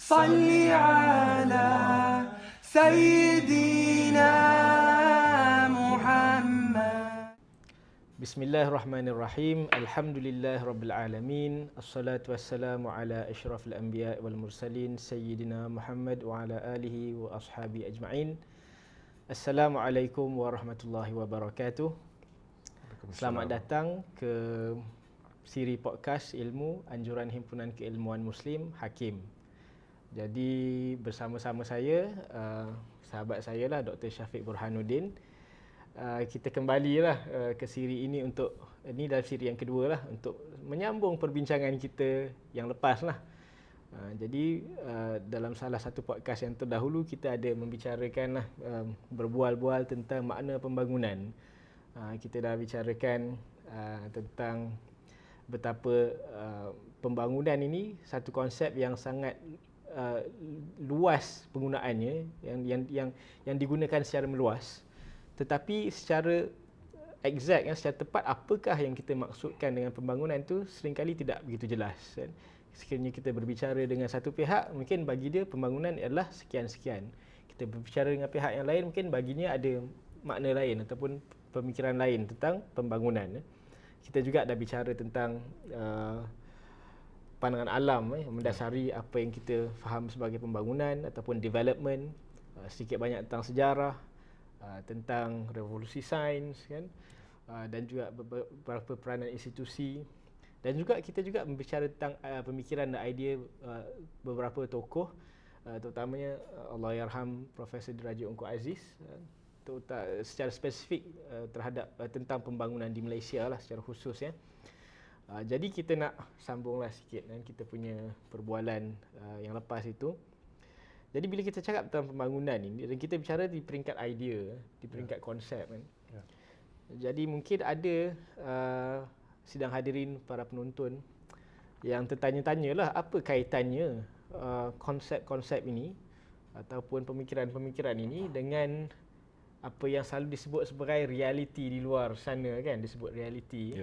صل على سيدنا محمد. Bismillahirrahmanirrahim. Alhamdulillahirabbil alamin. Assalatu wassalamu ala asyrafil anbiya wal mursalin sayyidina Muhammad wa ala alihi wa ashabi ajma'in. Assalamualaikum warahmatullahi wabarakatuh. Selamat datang ke siri podcast ilmu anjuran himpunan keilmuan Muslim Hakim. Jadi bersama-sama saya sahabat saya lah Dr. Syafiq Burhanuddin. Kita kembalilah ke siri ini untuk ini dalam siri yang kedua lah untuk menyambung perbincangan kita yang lepas lah. Jadi dalam salah satu podcast yang terdahulu kita ada membicarakan lah berbual-bual tentang makna pembangunan. Kita dah bicarakan tentang betapa pembangunan ini satu konsep yang sangat luas penggunaannya yang digunakan secara meluas. Tetapi secara exact, secara tepat apakah yang kita maksudkan dengan pembangunan itu seringkali tidak begitu jelas. Sekiranya kita berbicara dengan satu pihak, mungkin bagi dia pembangunan adalah sekian-sekian. Kita berbicara dengan pihak yang lain, mungkin baginya ada makna lain ataupun pemikiran lain tentang pembangunan. Kita juga dah bicara tentang pandangan alam mendasari apa yang kita faham sebagai pembangunan ataupun development, sedikit banyak tentang sejarah, tentang revolusi sains kan, dan juga beberapa peranan institusi, dan juga kita juga berbicara tentang pemikiran dan idea beberapa tokoh, terutamanya Allahyarham Profesor Diraja Ungku Aziz, secara spesifik terhadap tentang pembangunan di Malaysia lah secara khusus ya. Jadi kita nak sambunglah sikit kan kita punya perbualan yang lepas itu. Jadi bila kita cakap tentang pembangunan ini, dan kita bicara di peringkat idea, di peringkat konsep kan. Jadi mungkin ada sidang hadirin para penonton yang tertanya-tanyalah apa kaitannya konsep-konsep ini ataupun pemikiran-pemikiran ini dengan apa yang selalu disebut sebagai realiti di luar sana kan, disebut realiti.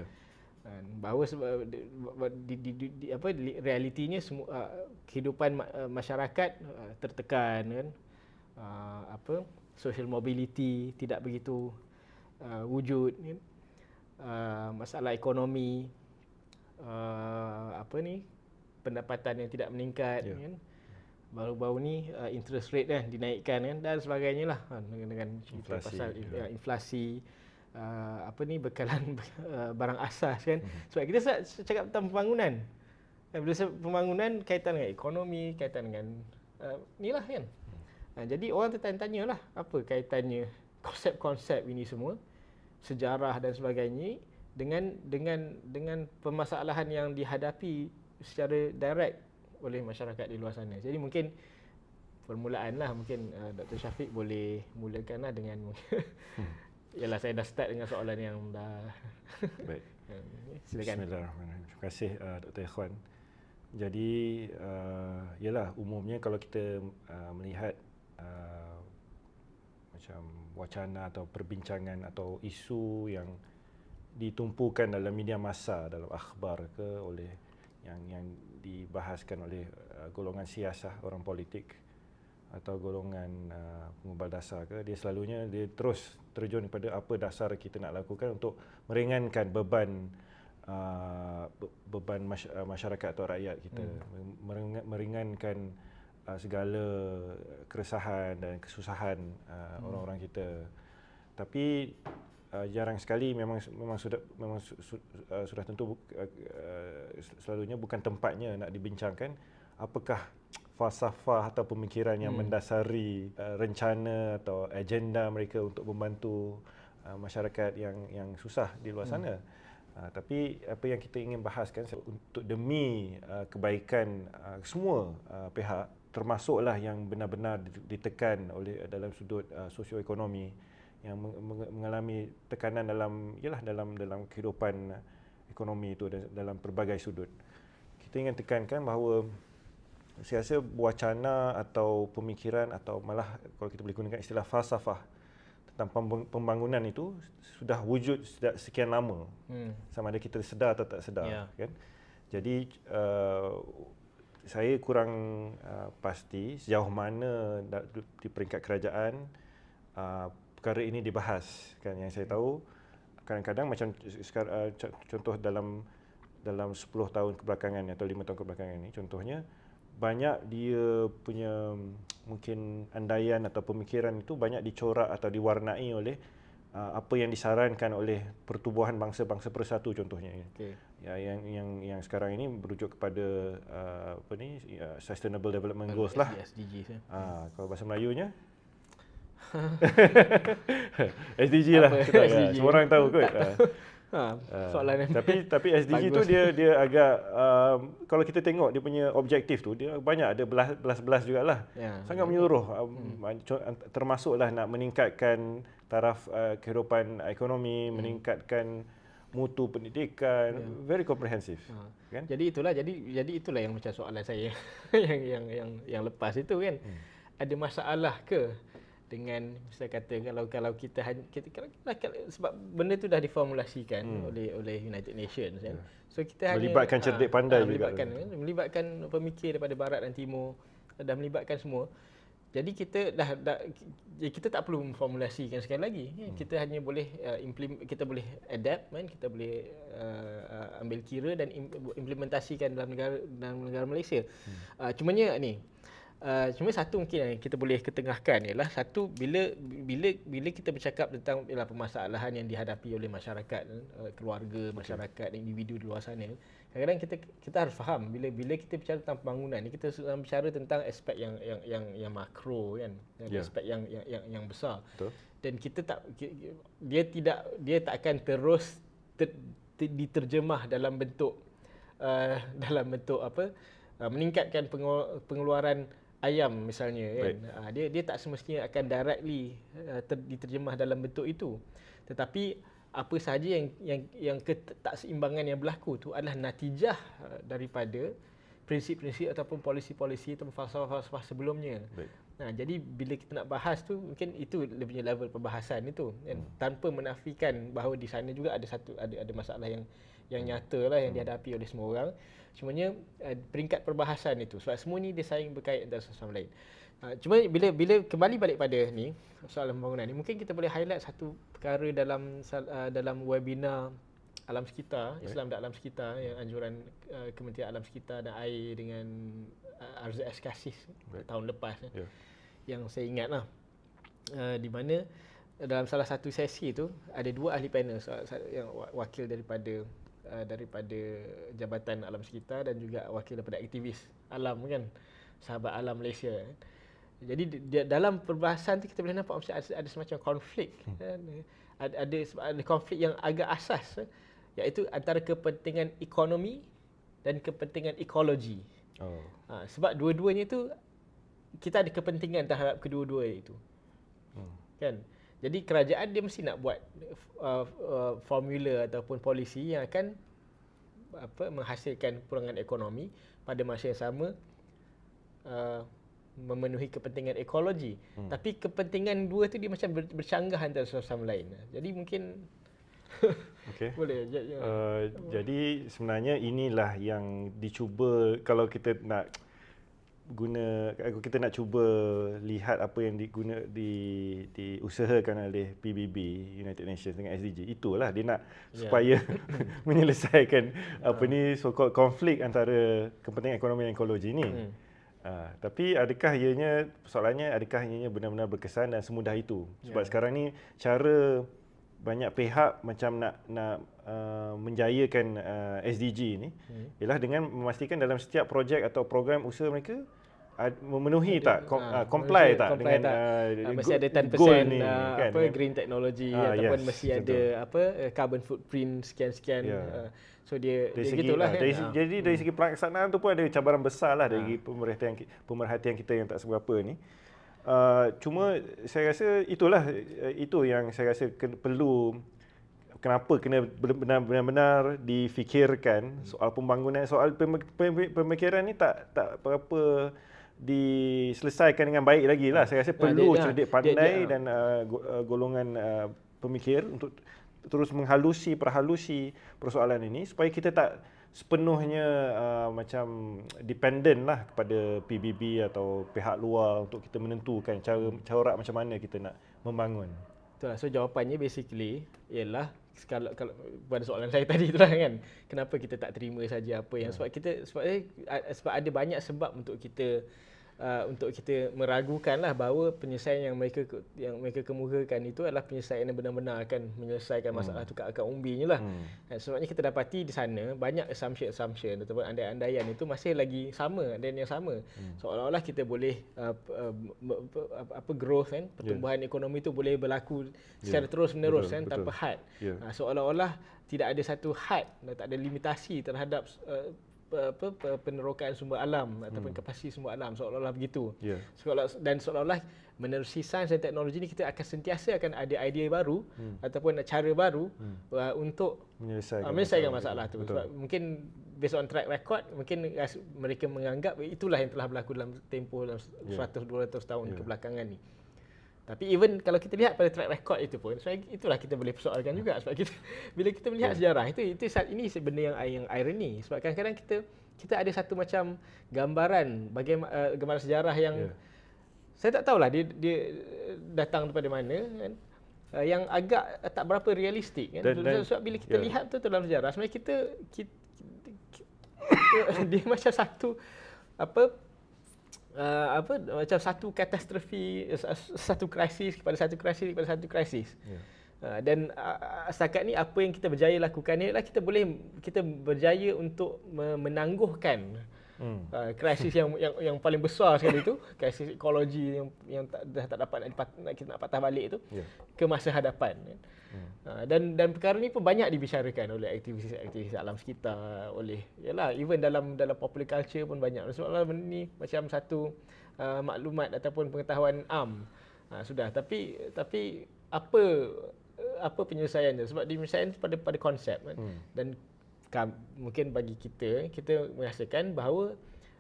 Bahawa realitinya semua kehidupan masyarakat tertekan kan, social mobility tidak begitu wujud kan, masalah ekonomi, pendapatan yang tidak meningkat kan, baru-baru ni interest rate kan dinaikkan kan dan sebagainya lah, dengan cerita pasal inflasi, bekalan barang asas kan. Sebab kita cakap tentang pembangunan. Bila pembangunan kaitan dengan ekonomi, kaitan dengan inilah kan. Jadi orang tertanya-tanya lah apa kaitannya konsep-konsep ini semua, sejarah dan sebagainya dengan permasalahan yang dihadapi secara direct oleh masyarakat di luar sana. Jadi mungkin permulaan lah, mungkin Dr. Syafiq boleh mulakanlah dengan yalah, saya dah start dengan soalan yang dah. Baik. Silakan. Bismillahirrahmanirrahim. Terima kasih Dr. Ikhwan. Jadi yalah, umumnya kalau kita melihat macam wacana atau perbincangan atau isu yang ditumpukan dalam media massa, dalam akhbar ke oleh yang dibahaskan oleh golongan siasah, orang politik atau golongan pengubal dasar ke, dia selalunya dia terus terjun kepada apa dasar kita nak lakukan untuk meringankan beban masyarakat atau rakyat kita, meringankan segala keresahan dan kesusahan orang-orang kita. Tapi jarang sekali memang sudah tentu selalunya bukan tempatnya nak dibincangkan apakah falsafah atau pemikiran yang mendasari rencana atau agenda mereka untuk membantu masyarakat yang susah di luar sana. Tapi apa yang kita ingin bahaskan untuk demi kebaikan semua pihak, termasuklah yang benar-benar ditekan oleh dalam sudut sosioekonomi, yang mengalami tekanan dalam kehidupan ekonomi itu dalam pelbagai sudut. Kita ingin tekankan bahawa saya rasa wacana atau pemikiran atau malah kalau kita boleh gunakan istilah falsafah tentang pembangunan itu sudah wujud sejak sekian lama. Sama ada kita sedar atau tak sedar kan. Jadi saya kurang pasti sejauh mana di peringkat kerajaan perkara ini dibahas kan. Yang saya tahu kadang-kadang macam contoh dalam 10 tahun kebelakangan atau 5 tahun kebelakangan ini, contohnya banyak dia punya mungkin andaian atau pemikiran itu banyak dicorak atau diwarnai oleh apa yang disarankan oleh Pertubuhan Bangsa-Bangsa Bersatu contohnya. Okay. Ya, yang sekarang ini merujuk kepada Sustainable Development Goals lah. SDGs. Kalau bahasa Melayunya SDG lah. SDG? Semua orang tahu kot. Soalan tapi SDG tu dia agak kalau kita tengok dia punya objektif tu, dia banyak ada belas jugalah. Sangat menyeluruh. Termasuklah nak meningkatkan taraf kehidupan ekonomi, meningkatkan mutu pendidikan, very comprehensive. Kan? Jadi itulah yang macam soalan saya yang lepas itu kan. Ada masalah ke dengan saya kata kalau kita sebab benda tu dah diformulasikan oleh United Nations kan. So kita melibatkan cerdik pandai juga. Melibatkan pemikir daripada barat dan timur, dah melibatkan semua. Jadi kita tak perlu memformulasikan sekali lagi. Kita hanya boleh kita boleh adapt kan, kita boleh ambil kira dan implementasikan dalam negara Malaysia. Cuma satu mungkin yang kita boleh ketengahkan ialah satu, bila kita bercakap tentang permasalahan yang dihadapi oleh masyarakat, keluarga, masyarakat, individu di luar sana, kadang-kadang kita harus faham bila kita bicara tentang pembangunan ni, kita sedang bicara tentang aspek yang makro kan, aspek yang besar. Betul. Dan dia tak akan terus diterjemah dalam bentuk meningkatkan pengeluaran ayam misalnya kan. Dia tak semestinya akan directly diterjemah dalam bentuk itu. Tetapi apa sahaja yang ketakseimbangan yang berlaku tu adalah natijah daripada prinsip-prinsip ataupun polisi-polisi atau falsafah sebelumnya. Jadi bila kita nak bahas tu, mungkin itu dia punya level perbahasan itu kan? Tanpa menafikan bahawa di sana juga ada masalah yang nyata lah yang dihadapi oleh semua orang. Cumanya peringkat perbahasan itu, sebab semua ni dia saling berkait antara satu sama lain. Cuma bila kembali balik pada ni soalan pembangunan ni, mungkin kita boleh highlight satu perkara dalam webinar Alam Sekitar, Islam dan Alam Sekitar, yang anjuran Kementerian Alam Sekitar dan Air dengan RZS Kasih tahun lepas. Yang saya ingat lah, di mana dalam salah satu sesi tu ada dua ahli panel yang wakil daripada Jabatan Alam Sekitar dan juga wakil daripada aktivis alam kan, Sahabat Alam Malaysia. Jadi dalam perbahasan tu kita boleh nampak macam ada semacam konflik. Ada konflik yang agak asas, iaitu antara kepentingan ekonomi dan kepentingan ekologi. Sebab dua-duanya itu kita ada kepentingan terhadap kedua-dua itu. Kan? Jadi kerajaan dia mesti nak buat formula ataupun polisi yang akan menghasilkan kepurangan ekonomi, pada masa yang sama memenuhi kepentingan ekologi. Tapi kepentingan dua tu dia macam bercanggah antara satu sama lain. Jadi mungkin boleh. Jadi sebenarnya inilah yang dicuba kalau kita nak cuba lihat apa yang diusahakan oleh PBB, United Nations dengan SDG. Itulah dia nak supaya menyelesaikan so-called konflik antara kepentingan ekonomi dan ekologi ni. Tapi adakah ianya benar-benar berkesan dan semudah itu? Sebab sekarang ni cara banyak pihak macam nak menjayakan SDG ni ialah dengan memastikan dalam setiap projek atau program usaha mereka memenuhi comply dengan mesti ada 10% goal ni kan, green technology ataupun mesti ada carbon footprint sekian-sekian. So dia gitulah kan. Jadi dari segi pelaksanaan tu pun ada cabaran besar lah dari pemerhatian kita yang tak seberapa ni. Cuma saya rasa itu yang saya rasa perlu, kenapa kena benar-benar difikirkan soal pembangunan, soal pemikiran ni tak berapa diselesaikan dengan baik lagi lah. Saya rasa perlu cerdik pandai dan golongan pemikir untuk terus perhalusi persoalan ini supaya kita sepenuhnya macam dependent lah kepada PBB atau pihak luar untuk kita menentukan cara macam mana kita nak membangun. Betul lah. So jawapannya basically ialah kalau pada soalan saya tadi tu lah kan, kenapa kita tak terima saja apa yang sebab ada banyak sebab untuk kita meragukan lah bahawa penyelesaian yang mereka kemukakan itu adalah penyelesaian yang benar-benar akan menyelesaikan masalah tu kat akar umbinya lah. Sebabnya kita dapati di sana banyak assumption ataupun andai-andaian itu masih lagi sama dan yang sama. Seolah-olah kita boleh growth kan, pertumbuhan ekonomi itu boleh berlaku secara terus-menerus kan, tanpa had. Seolah-olah tidak ada satu had, tak ada limitasi terhadap penerokaan sumber alam ataupun kapasiti sumber alam, seolah-olah begitu. Dan seolah-olah menerusi sains dan teknologi ni kita akan sentiasa akan ada idea baru ataupun cara baru untuk menyelesaikan masalah tu. Sebab mungkin based on track record, mungkin mereka menganggap itulah yang telah berlaku dalam tempoh dalam 100-200 tahun kebelakangan ni. Tapi even kalau kita lihat pada track record itu pun, itulah kita boleh persoalkan juga. Sebab bila kita melihat sejarah, ini benda yang irony. Sebab kadang-kadang kita ada satu macam gambaran gambaran sejarah yang saya tak tahulah dia datang daripada mana kan, yang agak tak berapa realistik kan. Sebab bila kita lihat tu dalam sejarah, sebenarnya kita dia macam satu macam satu katastrofi, satu krisis kepada satu krisis. Dan setakat ni apa yang kita berjaya lakukan ni adalah kita berjaya untuk menangguhkan krisis yang paling besar sekali itu, krisis ekologi yang tak dapat kita nak patah balik itu ke masa hadapan. Dan perkara ni pun banyak dibicarakan oleh aktivis alam sekitar, even dalam popular culture pun banyak. Soalan benda ni macam satu maklumat ataupun pengetahuan sudah. Tapi apa penyelesaiannya? Sebab penyelesaian pada konsep kan. Dan mungkin bagi kita merasakan bahawa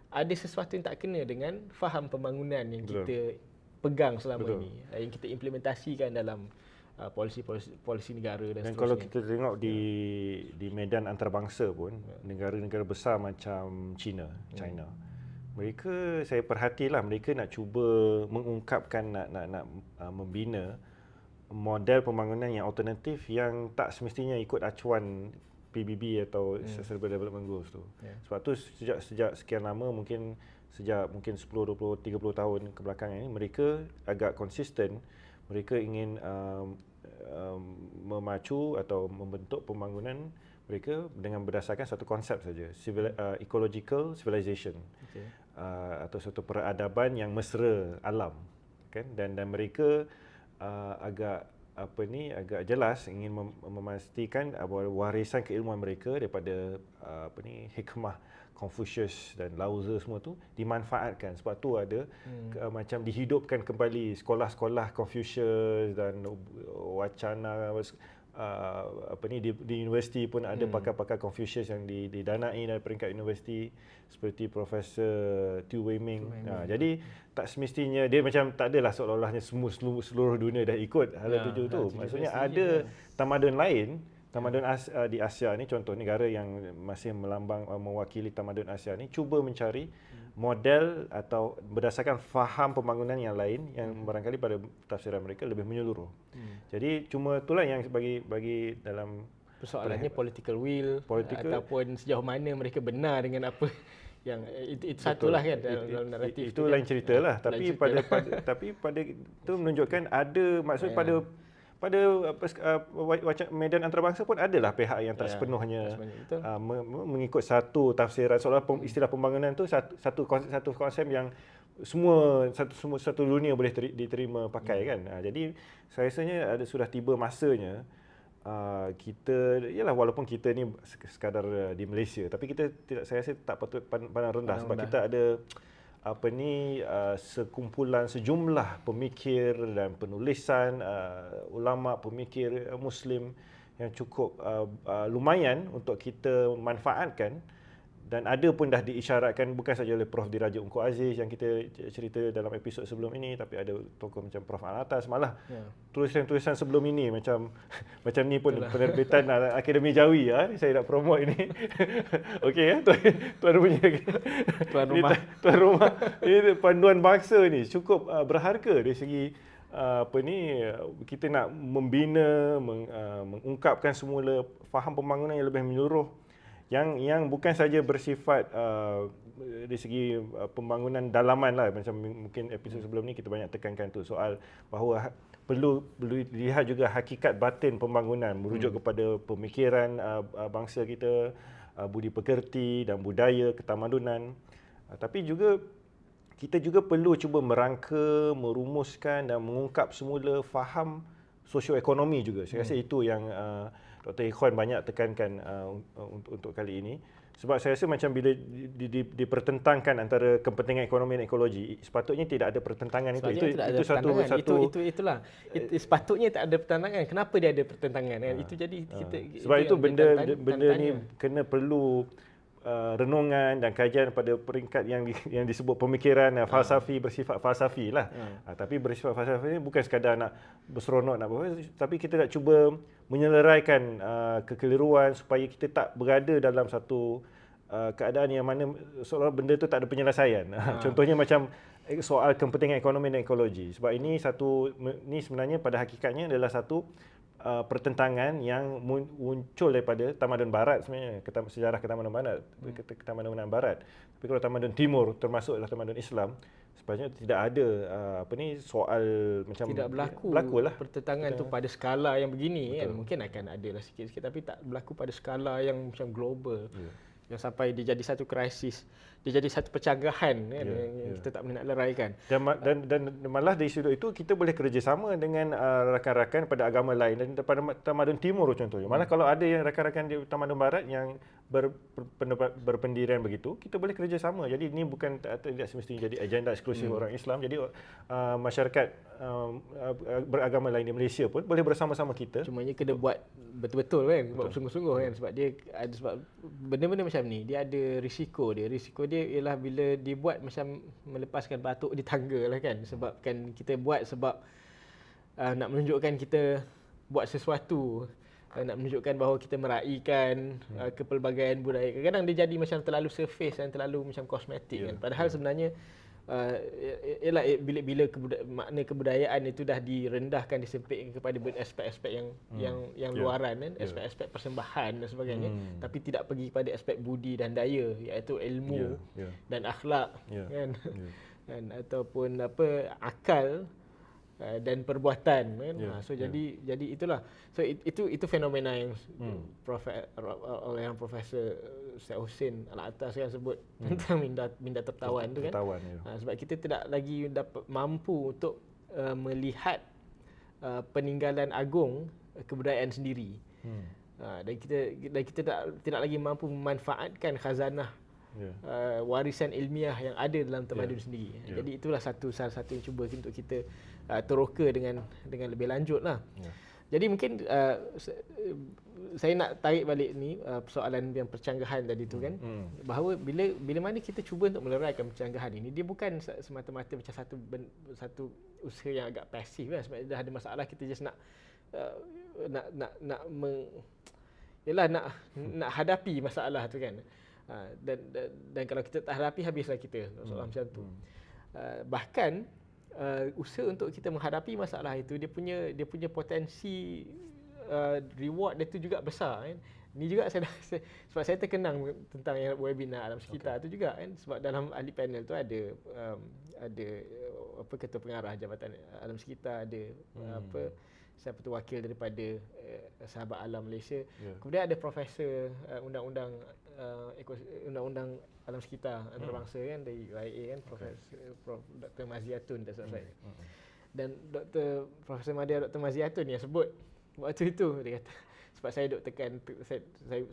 ada sesuatu yang tak kena dengan faham pembangunan yang kita pegang selama ini, yang kita implementasikan dalam polisi negara dan seterusnya. Kalau kita tengok di medan antarabangsa pun, negara-negara besar macam China, mereka, saya perhatilah, mereka nak cuba mengungkapkan, nak membina model pembangunan yang alternatif yang tak semestinya ikut acuan PBB atau Sustainable Development Goals tu. Sebab tu sejak sekian lama, sejak 10, 20, 30 tahun kebelakangan ini, mereka agak konsisten. Mereka ingin memacu atau membentuk pembangunan mereka dengan berdasarkan satu konsep saja, ecological civilization, atau satu peradaban yang mesra alam, kan? Dan mereka agak jelas ingin memastikan warisan keilmuan mereka daripada hikmah Confucius dan Lao Tzu semua tu dimanfaatkan. Sebab tu ada macam dihidupkan kembali sekolah-sekolah Confucius dan wacana di universiti pun ada pakar-pakar Confucius yang didanai dari peringkat universiti seperti Profesor Tu Weiming. Jadi tak semestinya dia macam tak adalah seolah-olahnya seluruh dunia dah ikut hala tuju tu. Maksudnya ada tamadun lain, di Asia ni, contoh negara yang masih mewakili tamadun Asia ni cuba mencari model atau berdasarkan faham pembangunan yang lain yang barangkali pada tafsiran mereka lebih menyeluruh. Jadi cuma itulah yang bagi dalam persoalannya political will ataupun sejauh mana mereka benar dengan apa yang itu satulah kan dalam naratif itu lain ceritalah. Tapi pada itu menunjukkan ada maksud pada medan antarabangsa pun adalah pihak yang tak sepenuhnya mengikut satu tafsiran, seolah istilah pembangunan tu satu konsep yang satu dunia boleh diterima pakai kan. Jadi saya rasanya sudah tiba masanya kita, walaupun kita ni sekadar di Malaysia, tapi kita saya rasa tak patut pandang rendah sebab kita ada sekumpulan sejumlah pemikir dan penulisan ulama pemikir Muslim yang cukup lumayan untuk kita manfaatkan Dan ada pun dah diisyaratkan bukan saja oleh Prof. Diraja Ungku Aziz yang kita cerita dalam episod sebelum ini, tapi ada tokoh macam Prof. Al-Atas, malah tulisan-tulisan sebelum ini macam macam ni pun penerbitan Akademi Jawi saya nak promote ini. Okey ya, tuan punya Tuan rumah. tuan rumah. Ini panduan bangsa ni cukup berharga dari segi kita nak membina, mengungkapkan semula faham pembangunan yang lebih menyeluruh, yang bukan saja bersifat dari segi pembangunan dalaman lah, macam mungkin episod sebelum ni kita banyak tekankan tu soal bahawa perlu dilihat juga hakikat batin pembangunan merujuk kepada pemikiran bangsa kita, budi pekerti dan budaya ketamadunan. Tapi juga kita juga perlu cuba merangka, merumuskan dan mengungkap semula faham sosioekonomi juga. Saya rasa itu yang Dr. Ikhwan banyak tekankan untuk kali ini. Sebab saya rasa macam bila dipertentangkan antara kepentingan ekonomi dan ekologi, sepatutnya tidak ada pertentangan itu. Itulah. Sepatutnya tak ada pertentangan. Kenapa dia ada pertentangan? Itu jadi kita sebab itu benda ni kena perlu renungan dan kajian pada peringkat yang disebut pemikiran falsafi, bersifat falsafi lah. Tapi bersifat falsafi ni bukan sekadar nak berseronok nak apa, tapi kita nak cuba menyeleraikan kekeliruan supaya kita tak berada dalam satu keadaan yang mana seolah benda tu tak ada penyelesaian. Contohnya macam soal kepentingan ekonomi dan ekologi. Sebab ini sebenarnya pada hakikatnya adalah satu pertentangan yang muncul daripada tamadun barat sebenarnya, sejarah ketamadunan barat. Tapi kalau tamadun timur termasuk adalah tamadun Islam, sebenarnya tidak ada soal macam tidak berlaku lah pertentangan tu pada skala yang begini kan. Mungkin akan ada lah sikit-sikit, tapi tak berlaku pada skala yang macam global. Yang sampai dia jadi satu krisis, dia jadi satu pencanggahan kan, yang kita tak boleh nak leraikan. Dan malah dari sudut itu kita boleh kerjasama dengan rakan-rakan pada agama lain dan pada tamadun timur contohnya. Malah kalau ada yang rakan-rakan di tamadun barat yang berpendirian begitu, kita boleh kerjasama. Jadi ini bukan tidak semestinya jadi agenda eksklusif orang Islam. Jadi masyarakat beragama lain di Malaysia pun boleh bersama-sama kita. Cumanya kena buat betul-betul kan, buat sungguh-sungguh kan, sebab dia ada sebab benda-benda macam ni dia ada risiko dia. Risiko dia ialah bila dibuat macam melepaskan batuk di tangga lah kan. Sebab kan kita buat sebab nak menunjukkan kita buat sesuatu, nak menunjukkan bahawa kita meraihkan kepelbagaian budaya. Kadang-kadang dia jadi macam terlalu surface dan terlalu macam kosmetik kan. Padahal sebenarnya ialah bila makna kebudayaan itu dah direndahkan, disempitkan kepada aspek-aspek yang luaran kan, aspek-aspek persembahan dan sebagainya, tapi tidak pergi pada aspek budi dan daya, iaitu ilmu dan akhlak kan, dan ataupun akal dan perbuatan kan. Jadi itulah. So itu fenomena yang yang Profesor Syed Hussein Al-Atas kan sebut tentang minda tertawan tu kan. Sebab kita tidak lagi dapat mampu untuk melihat peninggalan agung kebudayaan sendiri. Dan kita tidak lagi mampu memanfaatkan khazanah warisan ilmiah yang ada dalam tamadun sendiri. Jadi itulah salah satu yang cuba untuk kita teroka dengan lebih lanjut lah. Jadi mungkin saya nak tarik balik ni persoalan yang percanggahan tadi tu kan, bahawa bila mana kita cuba untuk meleraikan percanggahan ini, dia bukan semata-mata macam satu usaha yang agak pasif lah. Sebab dah ada masalah, kita just nak nak hadapi masalah tu kan. Dan kalau kita tak hadapi, habislah kita soalan macam tu. Bahkan usaha untuk kita menghadapi masalah itu, dia punya potensi reward dia tu juga besar kan. Ini juga sebab saya terkenang tentang yang webinar alam sekitar tu juga kan, sebab dalam ahli panel tu ada ketua pengarah Jabatan Alam Sekitar, ada siapa tu wakil daripada Sahabat Alam Malaysia. Kemudian ada profesor undang-undang alam sekitar antarabangsa kan dari UIA kan, Prof Dr. Maziatun tak salah saya. Dan Profesor Dr. Maziatun yang sebut waktu itu, dia kata, sebab saya duk tekan,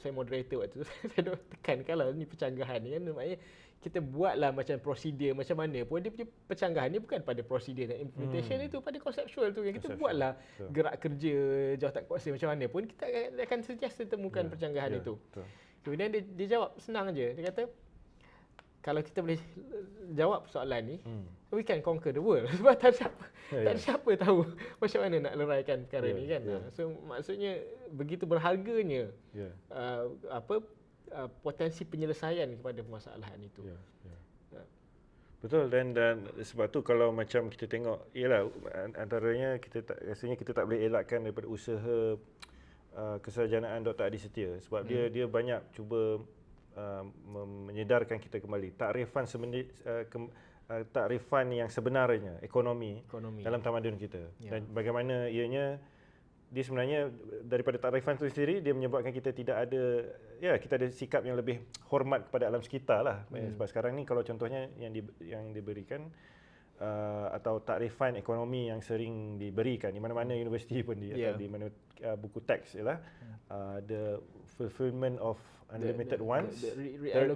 saya moderator waktu tu, saya duk tekan kalau ni pencanggahan ni kan, maknanya kita buatlah macam prosedur macam mana pun, dia punya pencanggahan ni bukan pada prosedur dan implementation itu, pada konseptual tu. Kita buatlah gerak kerja jawatan kuasa macam mana pun, kita akan sentiasa temukan pencanggahan itu. Kemudian dia jawab senang je. Dia kata kalau kita boleh jawab soalan ni, we can conquer the world. Sebab tak ada siapa tahu macam mana nak leraikan perkara ni kan. So maksudnya begitu berharganya potensi penyelesaian kepada permasalahan itu. Betul, dan sebab tu kalau macam kita tengok, ialah antaranya rasanya kita tak boleh elakkan daripada usaha kesarjanaan Dr. Adi Setia, sebab dia banyak cuba menyedarkan kita kembali takrifan yang sebenarnya ekonomi dalam tamadun kita, dan bagaimana ianya dia sebenarnya daripada takrifan itu sendiri dia menyebabkan kita tidak ada, kita ada sikap yang lebih hormat kepada alam sekitar lah. Sebab sekarang ni kalau contohnya yang diberikan atau takrifan ekonomi yang sering diberikan di mana-mana universiti pun atau di mana buku teks ialah the fulfillment of unlimited wants, the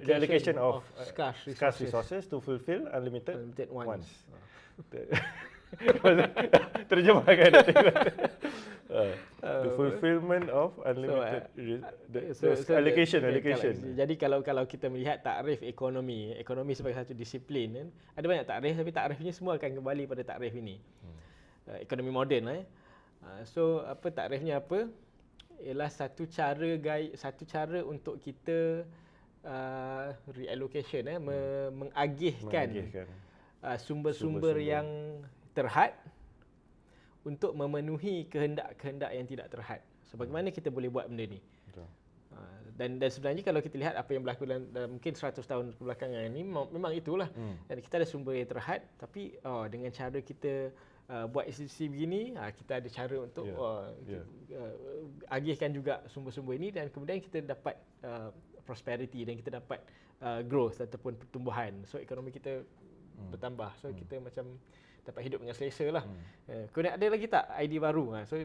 reallocation of scarce resources to fulfill unlimited wants. Terjemahkan the fulfillment of unlimited allocation. Jadi kalau kita melihat takrif ekonomi sebagai satu disiplin kan, ada banyak takrif, tapi takrifnya semua akan kembali pada takrif ini. Ekonomi moden so takrifnya apa? Ialah satu cara untuk kita reallocation mengagihkan sumber-sumber yang terhad untuk memenuhi kehendak-kehendak yang tidak terhad. So bagaimana kita boleh buat benda ni? Dan sebenarnya kalau kita lihat apa yang berlaku dalam mungkin 100 tahun kebelakangan ini, memang itulah. Dan kita ada sumber yang terhad, tapi dengan cara kita buat institusi begini, kita ada cara untuk agihkan juga sumber-sumber ini, dan kemudian kita dapat prosperity dan kita dapat growth ataupun pertumbuhan. So ekonomi kita bertambah. So kita macam dapat hidup dengan selesa lah. Kemudian ada lagi tak idea baru? So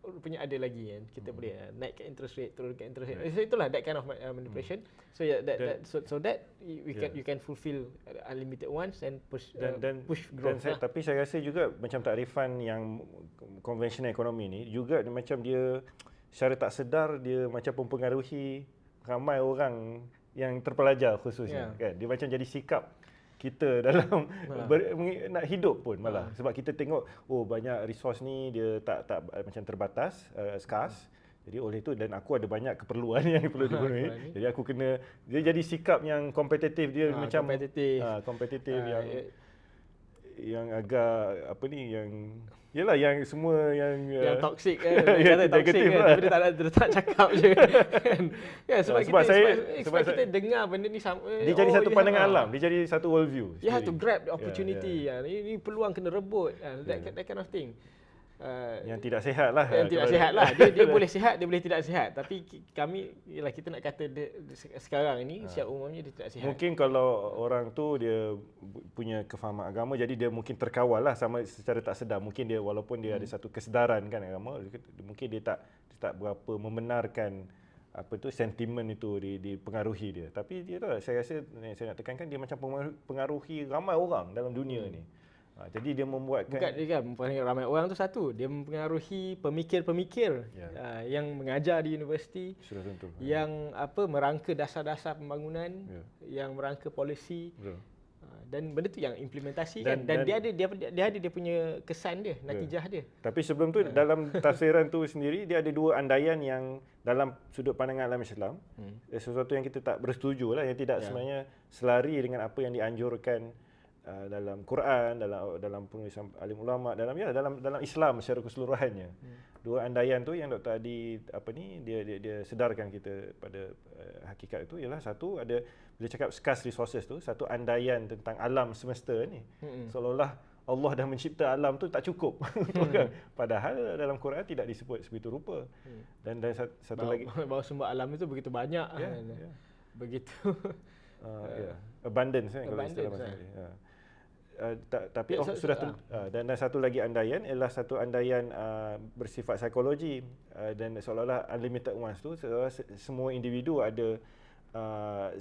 rupanya ada lagi kan. Kita boleh naikkan interest rate, turunkan interest rate. So itulah that kind of manipulation. So so that you can fulfill unlimited wants and push growth. Tapi saya rasa juga macam takrifan yang konvensional ekonomi ni juga macam dia secara tak sedar dia macam mempengaruhi ramai orang yang terpelajar khususnya kan. Dia macam jadi sikap kita dalam nak hidup pun malah, sebab kita tengok banyak resource ni dia tak macam terbatas, scarce. Jadi oleh itu, dan aku ada banyak keperluan yang perlu dipenuhi. Jadi aku kena, dia jadi sikap yang kompetitif, dia macam kompetitif yang agak apa ni, yang yalah yang semua yang toksik kan. Kata toksik kan, tapi dia tak cakap je kan. Sebab kita dengar benda ni sama. Dia jadi satu pandangan alam, dia jadi satu world view. You have to grab the opportunity. Ini peluang kena rebut, that kind of thing. Yang tidak sihat lah. Yang tidak sihat lah. Dia boleh sihat, dia boleh tidak sihat. Tapi kami, ialah kita nak kata sekarang ini secara umumnya dia tidak sihat. Mungkin kalau orang tu dia punya kefahaman agama, jadi dia mungkin terkawal lah sama secara tak sedar. Mungkin dia walaupun dia ada satu kesedaran kan agama, mungkin dia tak berapa membenarkan apa tu sentimen itu dipengaruhi dia. Tapi dia tu, saya rasa saya nak tekankan, dia macam pengaruhi ramai orang dalam dunia ni. Jadi dia membuatkan, bukan dia kan mempengaruhi ramai orang tu satu, dia mempengaruhi pemikir-pemikir yang mengajar di universiti, yang merangka dasar-dasar pembangunan, yang merangka polisi, dan benda tu yang implementasi kan, dan dia ada dia punya kesan dia, natijah dia. Tapi sebelum tu dalam tafsiran tu sendiri dia ada dua andaian yang dalam sudut pandangan alam Islam sesuatu yang kita tak bersetuju lah, yang tidak sebenarnya selari dengan apa yang dianjurkan dalam Quran, dalam penulisan alim ulama, dalam Islam secara keseluruhannya. Dua andaian tu yang Dr. Adi dia sedarkan kita pada hakikat itu ialah, satu ada bila cakap scarce resources tu, satu andaian tentang alam semesta ni. Seolah-olah Allah dah mencipta alam tu tak cukup. Padahal dalam Quran tidak disebut sebegitu rupa. Dan satu lagi, bahawa sumber alam itu begitu banyak. Begitu abundance kalau istilah bahasa Inggeris. Tapi dan satu lagi andaian ialah satu andaian bersifat psikologi, dan seolah-olah unlimited wants tu semua individu ada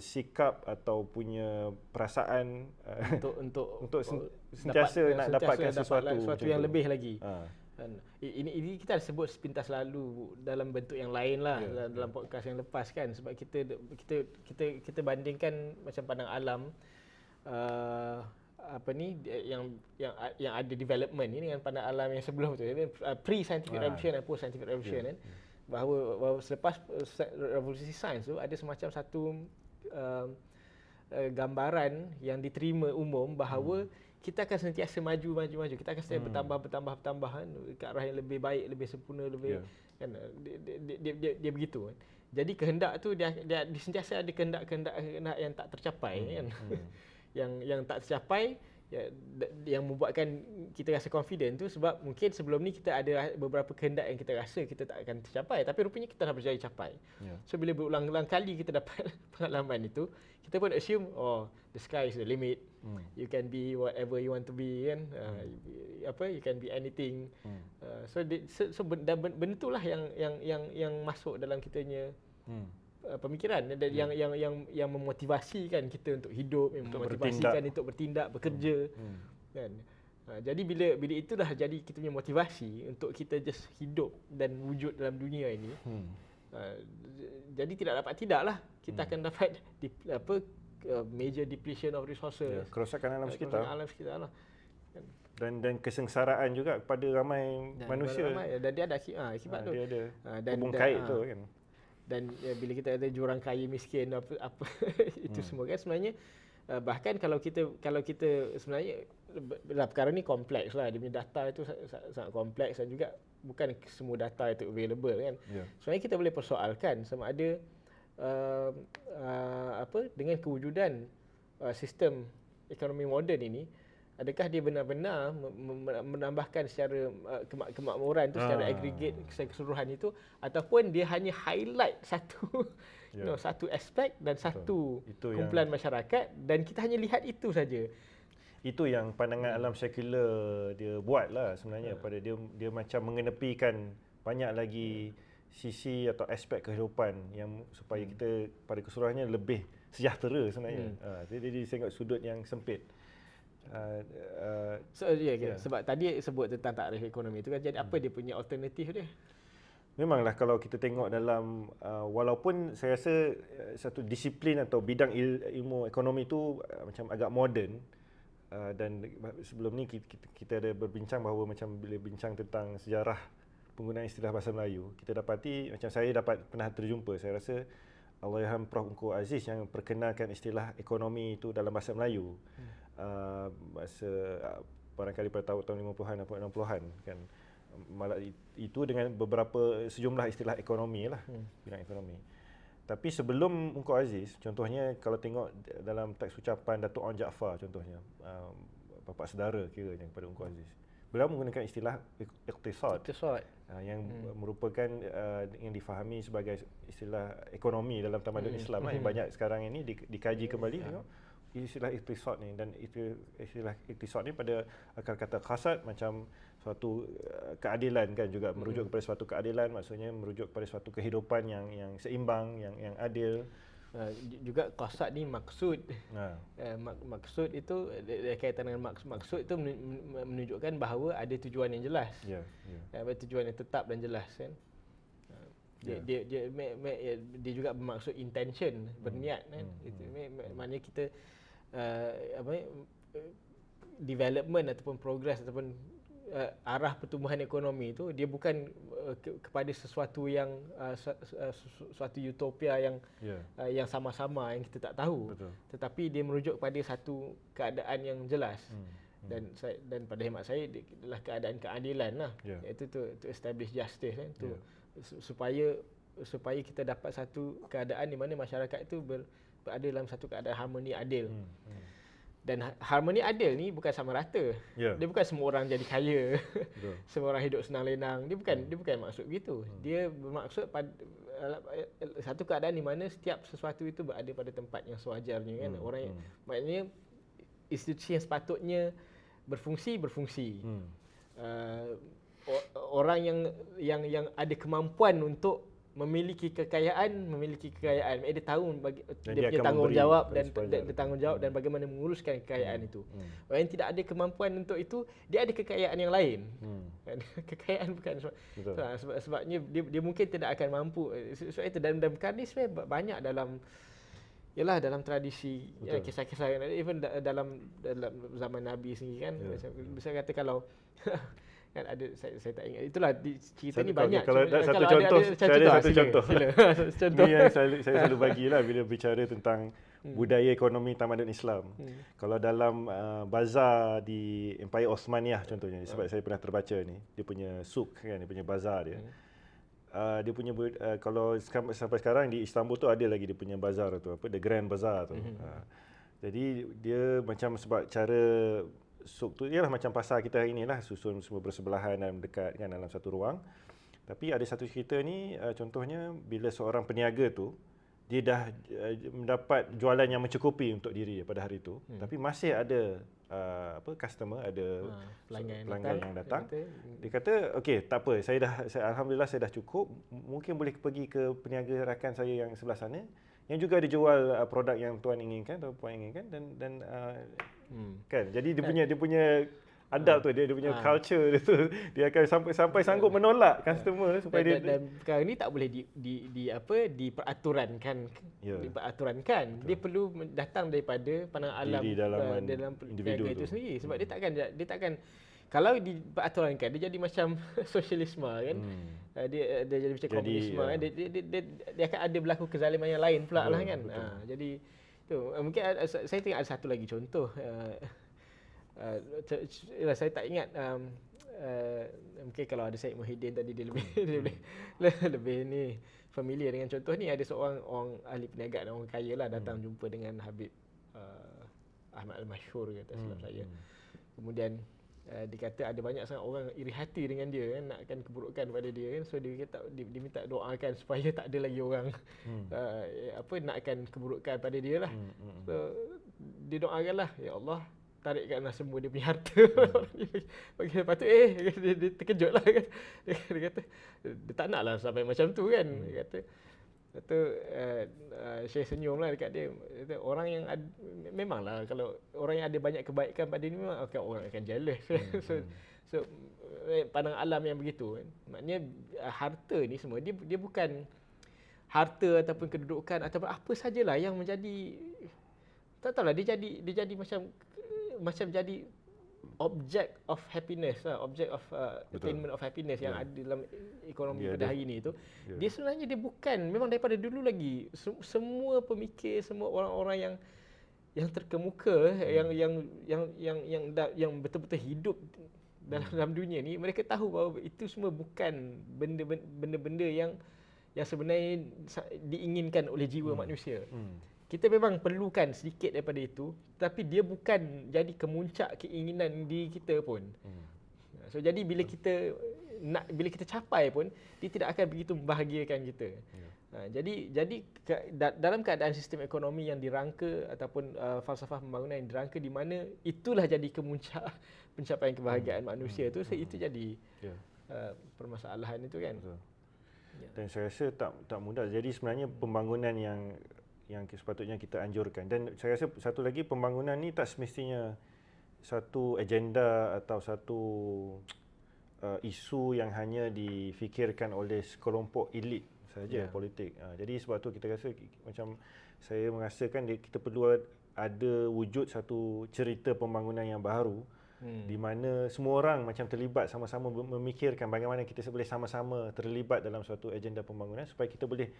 sikap atau punya perasaan untuk sentiasa nak dapatkan sesuatu yang lebih lagi. Ini kita dah sebut sepintas lalu dalam bentuk yang lain lah dalam podcast yang lepas kan, sebab kita bandingkan macam padang alam yang ada development ini dengan padang alam yang sebelum tu, pre scientific revolution dan post scientific revolution kan, bahawa selepas revolusi sains tu ada semacam satu gambaran yang diterima umum bahawa kita akan sentiasa maju. Kita akan sentiasa bertambah kan, ke arah yang lebih baik, lebih sempurna, lebih kan, dia begitu kan. Jadi kehendak tu dia sentiasa ada kehendak yang tak tercapai kan. yang tak tercapai yang membuatkan kita rasa confident tu sebab mungkin sebelum ni kita ada beberapa kehendak yang kita rasa kita tak akan tercapai, tapi rupanya kita dah berjaya capai. So bila berulang-ulang kali kita dapat pengalaman itu, kita pun assume the sky is the limit. You can be whatever you want to be kan. You can be anything. So benda itulah yang masuk dalam kitanya pemikiran dan yang memotivasikan kita untuk hidup, yang memotivasikan untuk bertindak, bekerja kan. Jadi bila itu dah jadi kita punya motivasi untuk kita just hidup dan wujud dalam dunia ini, jadi tidaklah kita akan dapat major depletion of resources, kerosakan alam sekitar lah. Dan kesengsaraan juga kepada ramai manusia. Dan dia ada akibat tu. Dia ada hubung kait tu kan. Dan bila kita ada jurang kaya miskin apa itu semua kan sebenarnya bahkan kalau kita sebenarnya perkara ni kompleks lah, dia punya data itu sangat kompleks dan juga bukan semua data itu available kan. Sebenarnya kita boleh persoalkan sama ada dengan kewujudan sistem ekonomi moden ini, adakah dia benar-benar menambahkan secara kemakmuran itu secara aggregate keseluruhan itu, ataupun dia hanya highlight satu aspek dan satu kumpulan masyarakat dan kita hanya lihat itu saja. Itu yang pandangan alam sekular dia buatlah sebenarnya, pada dia macam mengenepikan banyak lagi sisi atau aspek kehidupan yang supaya kita pada keseluruhannya lebih sejahtera sebenarnya. Jadi dia tengok sudut yang sempit. Sebab tadi sebut tentang takrif ekonomi itu kan, jadi apa dia punya alternatif dia? Memanglah kalau kita tengok dalam walaupun saya rasa satu disiplin atau bidang ilmu ekonomi itu macam agak moden, dan sebelum ni kita ada berbincang bahawa macam bila bincang tentang sejarah penggunaan istilah bahasa Melayu, kita dapati macam saya pernah terjumpa, saya rasa Allahyarham Prof Engku Aziz yang perkenalkan istilah ekonomi itu dalam bahasa Melayu. Masa barangkali pada tahun 50-an atau 60-an kan, malah itu dengan sejumlah istilah ekonomi lah, bidang ekonomi. Tapi sebelum Engku Aziz, contohnya kalau tengok dalam teks ucapan Datuk Onn Jaafar contohnya, bapa saudara kiranya kepada Engku Aziz, beliau menggunakan istilah iqtisad yang merupakan yang difahami sebagai istilah ekonomi dalam tamadun Islam yang banyak sekarang ini dikaji kembali. Tengok istilah iqtisad ni, dan istilah iqtisad ni pada akar kata qasad macam suatu keadilan kan, juga merujuk kepada suatu keadilan, maksudnya merujuk kepada suatu kehidupan yang seimbang, yang adil. Juga qasad ni maksud. Maksud itu kaitan dengan maksud itu menunjukkan bahawa ada tujuan yang jelas. Ada tujuan yang tetap dan jelas kan. Dia juga bermaksud intention, berniat kan. Itu maknanya kita development ataupun progress ataupun arah pertumbuhan ekonomi itu dia bukan kepada sesuatu yang suatu utopia yang sama-sama yang kita tak tahu. Tetapi dia merujuk kepada satu keadaan yang jelas. Dan pada hemat saya adalah keadaan keadilan lah. Iaitu to establish justice kan, supaya kita dapat satu keadaan di mana masyarakat itu berada dalam satu keadaan harmoni adil. Dan harmoni adil ni bukan sama rata. Dia bukan semua orang jadi kaya. Semua orang hidup senang lenang. Dia bukan maksud begitu. Dia bermaksud pada satu keadaan di mana setiap sesuatu itu berada pada tempat yang sewajarnya kan. Maknanya institusi yang sepatutnya berfungsi. Orang yang ada kemampuan untuk memiliki kekayaan. Dia tahu Dan dia dia punya akan tanggungjawab memberi dan kepada sepanjang. dia tanggungjawab dan bagaimana menguruskan kekayaan itu. Orang yang tidak ada kemampuan untuk itu, dia ada kekayaan yang lain. Kekayaan bukan Betul. sebabnya dia mungkin tidak akan mampu. Sebab itu dalam perkara ni sebenarnya banyak dalam tradisi kisah-kisah, even dalam zaman Nabi sendiri kan. Bisa kata kalau kan ada saya tak ingat, itulah cerita ni banyak. Kalau ada satu contoh, saya ada satu contoh. Contoh. Ini yang saya selalu bagilah bila bicara tentang budaya ekonomi tamadun Islam. Kalau dalam bazar di Empire Osmaniyah contohnya, sebab saya pernah terbaca ni, dia punya souk kan, dia punya bazar dia. Dia punya kalau sampai sekarang di Istanbul tu ada lagi dia punya bazar tu, apa, the Grand Bazaar tu. Jadi dia macam sebab cara souk tu ialah macam pasar kita hari inilah, susun semua bersebelahan dan dekat kan dalam satu ruang. Tapi ada satu cerita ni, contohnya bila seorang peniaga tu dia dah mendapat jualan yang mencukupi untuk diri dia pada hari itu, tapi masih ada customer, ada pelanggan yang datang. Dia kata, okey, tak apa, alhamdulillah saya dah cukup, mungkin boleh pergi ke peniaga rakan saya yang sebelah sana yang juga ada jual produk yang tuan inginkan atau puan inginkan, dan kan, jadi dia punya adab tu, dia punya culture dia tu, dia akan sampai sanggup menolak customer supaya dan perkara ni tak boleh diperaturankan. Diperaturankan. Dia perlu datang daripada pandangan alam dalam individu itu sendiri. Sebab dia takkan kalau diperaturankan dia jadi macam sosialisme kan. Dia jadi macam komunisme kan. Dia akan ada berlaku kezaliman yang lain pula lah kan. Jadi tu mungkin saya tengok ada satu lagi contoh. Saya tak ingat, mungkin kalau ada Syed Muhyiddin tadi dia lebih ni familiar dengan contoh ni. Ada seorang orang ahli perniagaan, orang kaya lah, datang jumpa dengan Habib Ahmad Al-Masyhur, kata silap saya. Kemudian dia kata ada banyak sangat orang iri hati dengan dia kan, nakkan keburukan pada dia kan. So dia kata dia minta doakan supaya tak ada lagi orang nakkan keburukan pada dia lah. So dia doakanlah, ya Allah, tarikkanlah semua dia punya harta. Lepas tu dia terkejut lah kan. Dia kata dia tak nak lah sampai macam tu kan. Dia kata Syekh senyum lah dekat dia. Kata, orang yang memanglah kalau orang yang ada banyak kebaikan pada ni memang orang akan jealous. So pandang alam yang begitu kan. Maknanya harta ni semua dia bukan harta ataupun kedudukan ataupun apa sajalah yang menjadi, tak tahulah, dia jadi macam jadi object of happiness, object of attainment of happiness yang ada dalam ekonomi pada hari ini tu. Dia sebenarnya dia bukan, memang daripada dulu lagi semua pemikir, semua orang-orang yang terkemuka, yang betul-betul hidup dalam dunia ni, mereka tahu bahawa itu semua bukan benda-benda yang sebenarnya diinginkan oleh jiwa manusia. Kita memang perlukan sedikit daripada itu, tapi dia bukan jadi kemuncak keinginan diri kita pun. So jadi bila kita capai pun, dia tidak akan begitu membahagiakan kita. Jadi dalam keadaan sistem ekonomi yang dirangka ataupun falsafah pembangunan yang dirangka di mana itulah jadi kemuncak pencapaian kebahagiaan manusia tu, itu jadi permasalahan itu kan. Dan saya rasa tak mudah. Jadi sebenarnya pembangunan yang sepatutnya kita anjurkan, dan saya rasa satu lagi, pembangunan ni tak semestinya satu agenda atau satu isu yang hanya difikirkan oleh sekelompok elit saja politik. Jadi sebab tu kita rasa macam saya merasakan kita perlu ada wujud satu cerita pembangunan yang baru di mana semua orang macam terlibat, sama-sama memikirkan bagaimana kita boleh sama-sama terlibat dalam suatu agenda pembangunan supaya kita boleh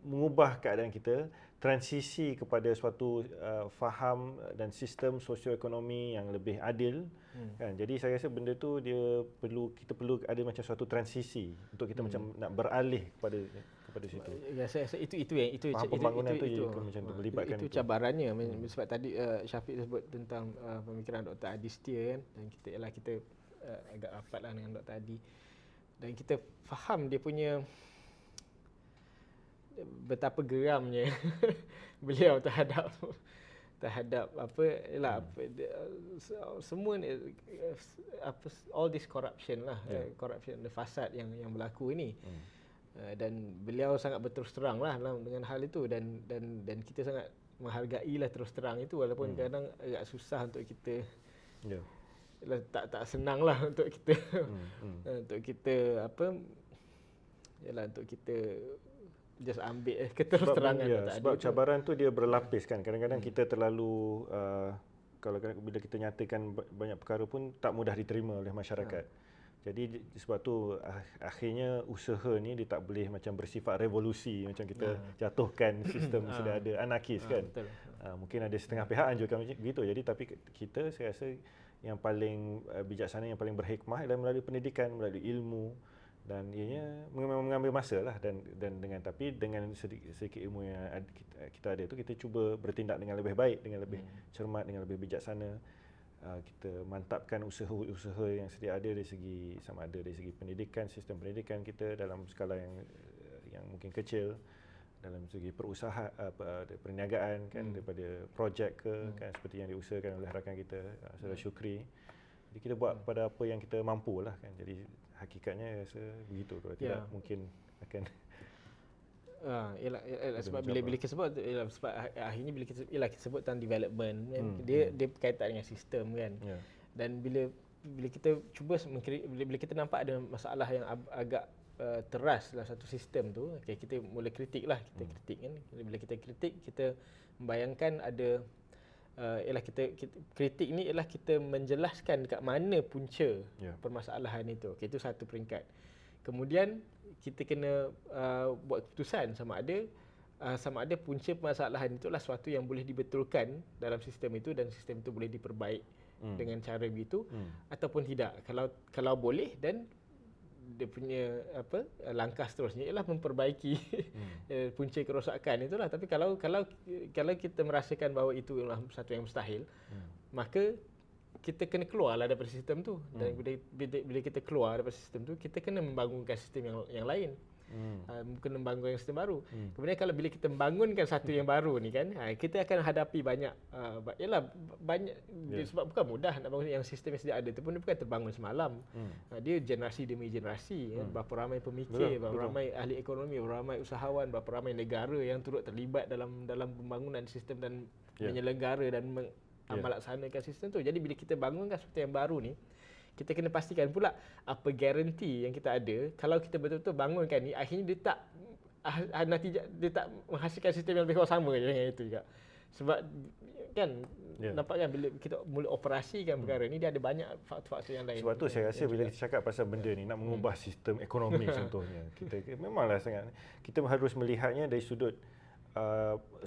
mengubah keadaan kita, transisi kepada suatu faham dan sistem sosioekonomi yang lebih adil kan. Jadi saya rasa benda tu kita perlu ada macam suatu transisi untuk kita macam nak beralih kepada situ. Ya, saya rasa itu pembangunan itu macam tu melibatkan itu cabarannya. Sebab tadi Syafiq sebut tentang pemikiran Dr. Adi Setia kan, dan kita agak rapatlah dengan Dr. Adi, dan kita faham dia punya betapa geramnya beliau terhadap semua all this corruption lah, corruption, fasad yang berlaku ini. Dan beliau sangat berterus terang lah dengan hal itu, dan kita sangat menghargai lah terus terang itu, walaupun kadang agak susah untuk kita, tak senang lah untuk kita untuk kita untuk kita just ambil keterus-terangan. Sebab cabaran tu dia berlapis kan. Kadang-kadang kita terlalu bila kita nyatakan banyak perkara pun tak mudah diterima oleh masyarakat. Jadi sebab tu akhirnya usaha ni dia tak boleh macam bersifat revolusi, macam kita jatuhkan sistem sudah ada, anarkis kan. Mungkin ada setengah pihak anjurkan macam begitu. Jadi tapi kita, saya rasa yang paling bijaksana, yang paling berhikmah adalah melalui pendidikan, melalui ilmu, dan ianya memang mengambil masa lah, dan dengan sedikit ilmu yang kita ada tu, kita cuba bertindak dengan lebih baik, dengan lebih cermat, dengan lebih bijaksana. Kita mantapkan usaha-usaha yang sedia ada dari segi, sama ada dari segi pendidikan, sistem pendidikan kita dalam skala yang mungkin kecil, dalam segi perniagaan kan, daripada projek ke kan, seperti yang diusahakan oleh rakan kita Saudara Syukri. Jadi kita buat pada apa yang kita mampu lah kan. Jadi hakikatnya rasa begitu, kalau tidak mungkin akan sebab bila kita sebut, sebab akhirnya bila kita sebut tentang development kan, dia berkaitan dengan sistem kan. Dan bila kita cuba, bila kita nampak ada masalah yang agak teras dalam satu sistem tu, kita mula kritik lah, kita kritik kan. Bila kita kritik, kita membayangkan ada kita kritik ni ialah kita menjelaskan dekat mana punca permasalahan itu. Itu satu peringkat. Kemudian kita kena buat keputusan sama ada punca permasalahan itulah sesuatu yang boleh dibetulkan dalam sistem itu, dan sistem itu boleh diperbaik dengan cara begitu, ataupun tidak. Kalau boleh, dan dia punya langkah seterusnya ialah memperbaiki punca kerosakan itulah. Tapi kalau kita merasakan bahawa itu adalah satu yang mustahil, maka kita kena keluarlah daripada sistem tu. Dan bila kita keluar daripada sistem tu, kita kena membangunkan sistem yang lain. Kena membangunkan sistem baru. Kemudian kalau bila kita membangunkan satu yang baru ni kan, kita akan hadapi banyak sebab bukan mudah nak bangun yang sistem yang sedia ada tu pun, dia bukan terbangun semalam. Dia generasi demi generasi kan. Berapa ramai pemikir, berapa ramai ahli ekonomi, berapa ramai usahawan, berapa ramai negara yang turut terlibat dalam pembangunan sistem dan menyelenggara dan melaksanakan sistem tu. Jadi bila kita bangunkan sesuatu yang baru ni, kita kena pastikan pula apa garanti yang kita ada. Kalau kita betul-betul bangunkan ni, akhirnya dia tak menghasilkan sistem yang lebih kurang sama dengan itu juga. Sebab kan nampak kan, bila kita mula operasikan perkara ni, dia ada banyak faktor-faktor yang lain. Sebab tu saya rasa bila kita cakap pasal benda ni, nak mengubah sistem ekonomi contohnya, kita memanglah kita harus melihatnya dari sudut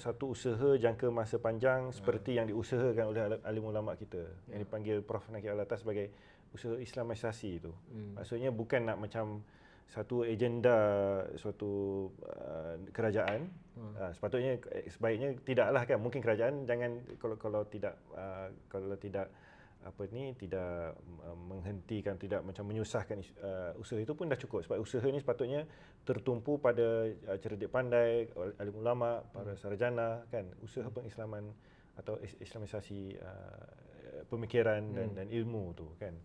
satu usaha jangka masa panjang seperti yang diusahakan oleh alim ulama kita, yang dipanggil Prof Nakib Al-Atas sebagai usaha Islamisasi itu. Maksudnya bukan nak macam satu agenda suatu kerajaan. Sepatutnya sebaiknya tidaklah kan. Mungkin kerajaan jangan kalau tidak tidak menghentikan, tidak macam menyusahkan usaha itu pun dah cukup. Sebab usaha ini sepatutnya tertumpu pada cerdik pandai, alim ulama, para sarjana kan, usaha pengislaman atau islamisasi pemikiran dan ilmu tu kan.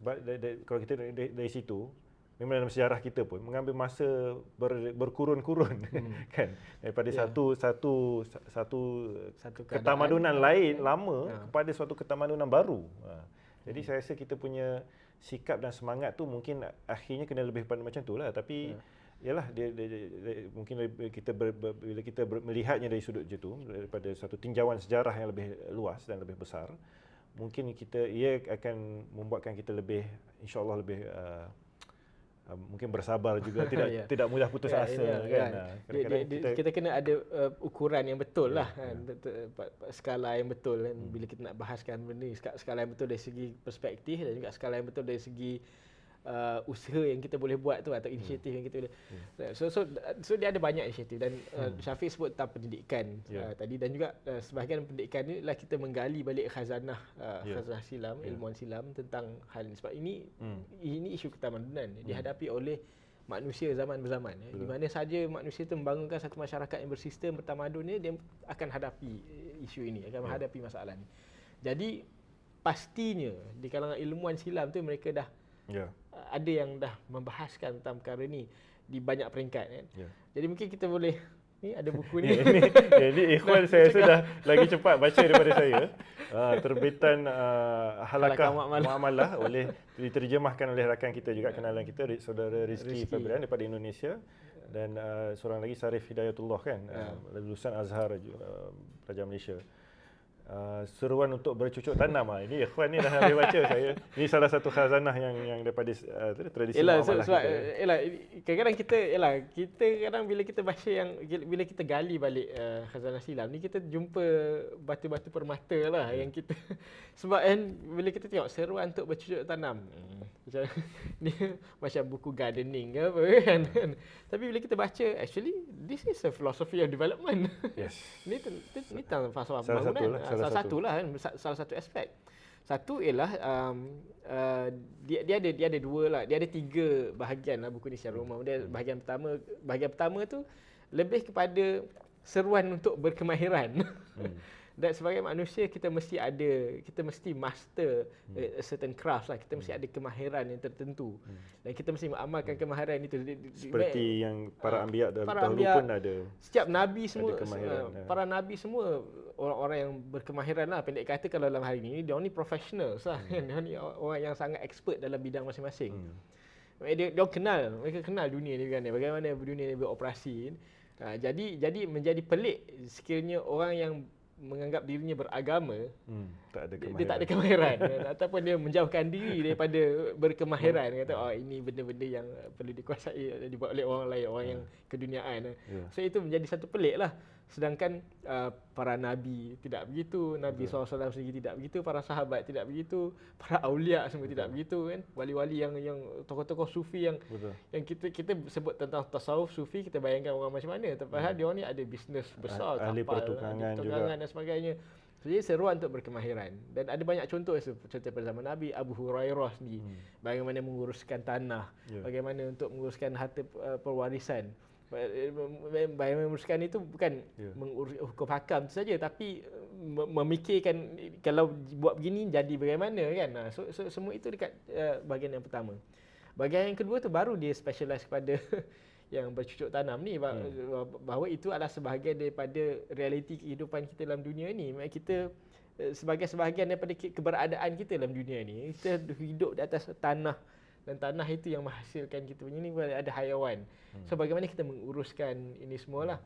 Sebab kalau kita dari situ, memang dalam sejarah kita pun mengambil masa berkurun-kurun kan, daripada satu ketamadunan lain lama kepada suatu ketamadunan baru. Jadi saya rasa kita punya sikap dan semangat tu mungkin akhirnya kena lebih pada macam itulah. Tapi yalah, dia mungkin bila kita melihatnya dari sudut itu, daripada satu tinjauan sejarah yang lebih luas dan lebih besar, mungkin ia akan membuatkan kita lebih, insya-Allah lebih mungkin bersabar juga, tidak mudah putus asa kan. Kita kena ada ukuran yang betul lah kan, skala yang betul kan. Bila kita nak bahaskan benda ni, skala yang betul dari segi perspektif, dan juga skala yang betul dari segi usaha yang kita boleh buat tu, atau inisiatif yang kita boleh. So dia ada banyak inisiatif, dan Syafiq sebut tentang pendidikan tadi, dan juga sebahagian pendidikan ni lah kita menggali balik khazanah silam, ilmuwan silam tentang hal ini. Sebab ini isu ketamadunan dihadapi oleh manusia zaman berzaman. Di mana saja manusia itu membangunkan satu masyarakat yang bersistem bertamadun ni, dia akan hadapi isu ini, akan menghadapi masalah ni. Jadi pastinya di kalangan ilmuwan silam tu mereka dah ada yang dah membahaskan tentang perkara ni. di banyak peringkat kan. Ya. Jadi mungkin kita boleh ni ada buku ni. Ini Ikhwan saya rasa dah lagi cepat baca daripada saya. Terbitan Halakah Muamalah oleh diterjemahkan oleh rakan kita juga, kenalan kita, saudara Rizky Fabian daripada Indonesia, dan seorang lagi Sarif Hidayatullah kan, lulusan Azhar Pelajar Malaysia. Seruan untuk bercucuk tanam. Ini Ikhwan ni dah habis baca saya. Ini salah satu khazanah yang daripada tradisi muamalah sebab, kita. kadang-kadang kita kadang bila kita baca bila kita gali balik khazanah silam ni, kita jumpa batu-batu permata lah yang kita sebab kan bila kita tengok seruan untuk bercucuk tanam, macam ni macam buku gardening ke apa kan. Tapi bila kita baca, actually this is a philosophy of development. Yes. Ni tentang falsafah Salah pembangunan. satulah, Salah satulah kan, salah satu aspek. Satu ialah dia ada dua lah. Dia ada tiga bahagian lah buku ni secara umum. Dia bahagian pertama tu lebih kepada seruan untuk berkemahiran. Dan sebagai manusia kita mesti master a certain craft lah. Kita mesti ada kemahiran yang tertentu. Dan kita mesti mengamalkan kemahiran itu. Seperti yang para anbiya dahulu pun ada. Setiap nabi semua, para nabi semua orang-orang yang berkemahiran lah. Pendek kata kalau dalam hari ini, dia ni professionals lah. Dia ni orang yang sangat expert dalam bidang masing-masing. Mereka kenal dunia ni kan, bagaimana dunia ni beroperasi. Jadi menjadi pelik sekiranya orang yang menganggap dirinya beragama, dia tak ada kemahiran ataupun dia menjauhkan diri daripada berkemahiran, kata ini benda-benda yang perlu dikuasai dibuat oleh orang lain, orang yang keduniaan. So itu menjadi satu pelik lah. Sedangkan para nabi tidak begitu, Nabi SAW sendiri tidak begitu, para sahabat tidak begitu, para aulia semua tidak begitu kan. Wali-wali yang tokoh-tokoh sufi yang kita sebut tentang tasawuf sufi, kita bayangkan orang macam mana. Padahal dia orang ni ada bisnes besar, ahli pertukangan juga dan sebagainya. Jadi seruan untuk berkemahiran. Dan ada banyak contoh pada zaman Nabi. Abu Hurairah sendiri, bagaimana menguruskan tanah, bagaimana untuk menguruskan harta pewarisan. Menguruskan itu bukan mengurus hukum hakam saja, tapi memikirkan kalau buat begini jadi bagaimana kan. So semua itu dekat bahagian yang pertama. Bahagian yang kedua tu baru dia specialize kepada yang bercucuk tanam ni, bahawa itu adalah sebahagian daripada realiti kehidupan kita dalam dunia ni. Kita sebagai sebahagian daripada keberadaan kita dalam dunia ni, kita hidup di atas tanah, dan tanah itu yang menghasilkan kita punya ni, ada hayawan. So bagaimana kita menguruskan ini semualah.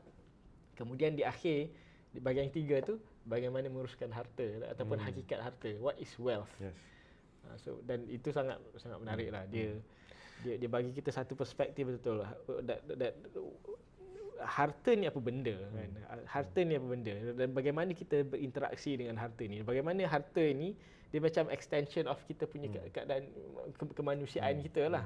Kemudian di akhir, di bahagian ketiga tu, bagaimana menguruskan harta ataupun hakikat harta. What is wealth? Yes. So dan itu sangat menarik lah. Dia bagi kita satu perspektif betul lah. Harta ni apa benda kan? Harta ni apa benda, dan bagaimana kita berinteraksi dengan harta ni. Bagaimana harta ni dia macam extension of kita punya keadaan kemanusiaan kita lah.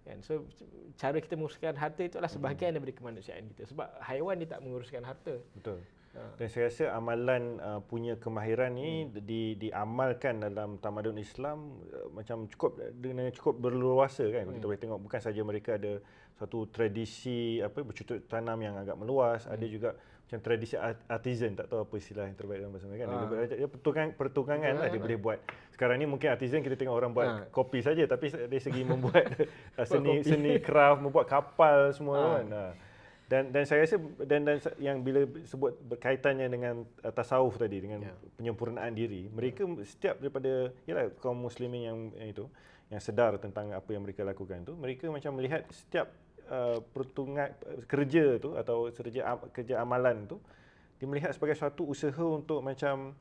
Kan? So cara kita menguruskan harta itu adalah sebahagian daripada kemanusiaan kita. Sebab haiwan dia tak menguruskan harta. Betul. Dan saya rasa amalan punya kemahiran ni diamalkan dalam tamadun Islam macam cukup berluasa kan. Kita boleh tengok bukan saja mereka ada satu tradisi bercucuk tanam yang agak meluas, ada juga macam tradisi artisan, tak tahu apa istilah yang terbaik dalam bahasa Melayu kan. Dia pertukangan lah dia boleh buat. Sekarang ni mungkin artisan kita tengok orang buat kopi saja, tapi dari segi membuat seni craft, membuat kapal semua kan. Dan saya rasa dan yang bila sebut berkaitannya dengan tasawuf tadi, dengan penyempurnaan diri, mereka setiap daripada kaum muslimin yang sedar tentang apa yang mereka lakukan tu, mereka macam melihat setiap pertungan kerja tu atau kerja amalan tu, dia melihat sebagai suatu usaha untuk macam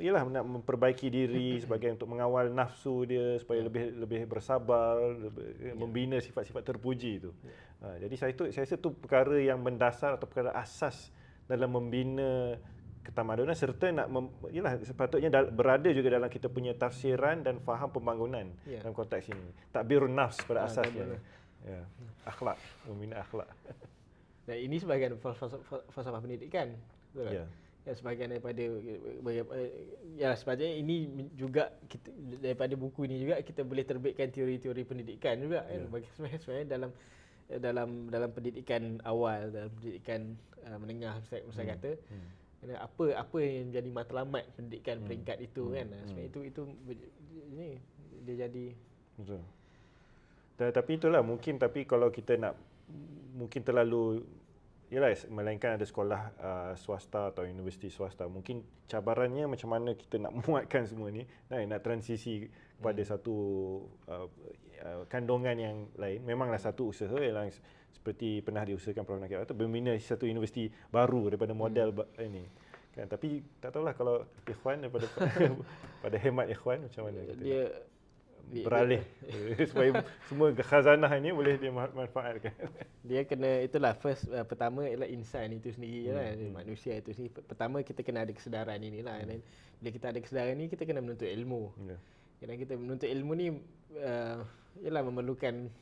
nak memperbaiki diri, sebagai untuk mengawal nafsu dia supaya lebih bersabar, membina sifat-sifat terpuji itu. Jadi saya rasa itu perkara yang mendasar atau perkara asas dalam membina ketamadunan, serta sepatutnya berada juga dalam kita punya tafsiran dan faham pembangunan dalam konteks ini. Takbirun nafs pada asasnya. Akhlak, membina akhlak. Dan ini sebahagian falsafah pendidikan. Betul tak? Ya, sebahagian daripada sepatutnya ini juga kita, daripada buku ini juga kita boleh terbitkan teori-teori pendidikan juga kan. Sebenarnya dalam pendidikan awal, dalam pendidikan menengah saya kata, apa yang menjadi matlamat pendidikan peringkat itu kan. Sebenarnya itu ini dia jadi betul. Tapi itulah mungkin, tapi kalau kita nak mungkin terlalu, yalah, melainkan ada sekolah swasta atau universiti swasta, mungkin cabarannya macam mana kita nak muatkan semua ni, nak transisi kepada satu kandungan yang lain. Memanglah satu usaha ialah seperti pernah diusahakan Prof. Nakib atau membina satu universiti baru daripada model ini. Kan, tapi tak tahulah kalau Ikhwan daripada pada hemat Ikhwan macam mana kita Dia beralih supaya semua khazanah ini boleh dia manfaatkan. Dia kena, itulah first, pertama ialah insan itu sendiri lah, manusia itu sendiri. Pertama kita kena ada kesedaran inilah. Dan bila kita ada kesedaran ni, kita kena menuntut ilmu. Dan kita menuntut ilmu ni ialah memerlukan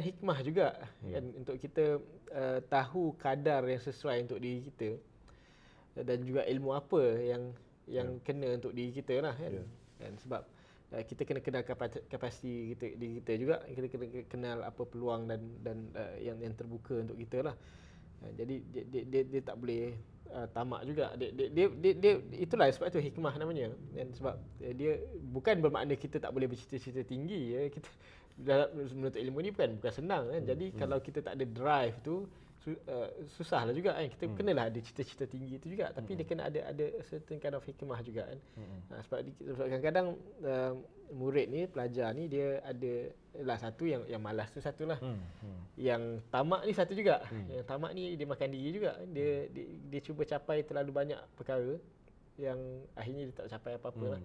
hikmah juga kan, untuk kita tahu kadar yang sesuai untuk diri kita, dan juga ilmu apa yang kena untuk diri kita lah kan. Dan sebab kita kena kenal kapasiti diri kita juga, kita kena kenal apa peluang dan yang terbuka untuk kita lah. Jadi dia tak boleh tamak juga. Dia itulah sebab tu hikmah namanya. Dan sebab dia bukan bermakna kita tak boleh bercita-cita tinggi ya. Kita dalam menuntut ilmu ni bukan senang kan. Jadi kalau kita tak ada drive tu, susahlah juga kan. Kita kenalah ada cita-cita tinggi itu juga, tapi dia kena ada certain kind of hikmah juga kan. Sebab kadang-kadang murid ni, pelajar ni, dia ada lah satu yang malas tu satulah. Yang tamak ni satu juga. Yang tamak ni dia makan diri juga. Dia cuba capai terlalu banyak perkara yang akhirnya dia tak capai apa-apa lah.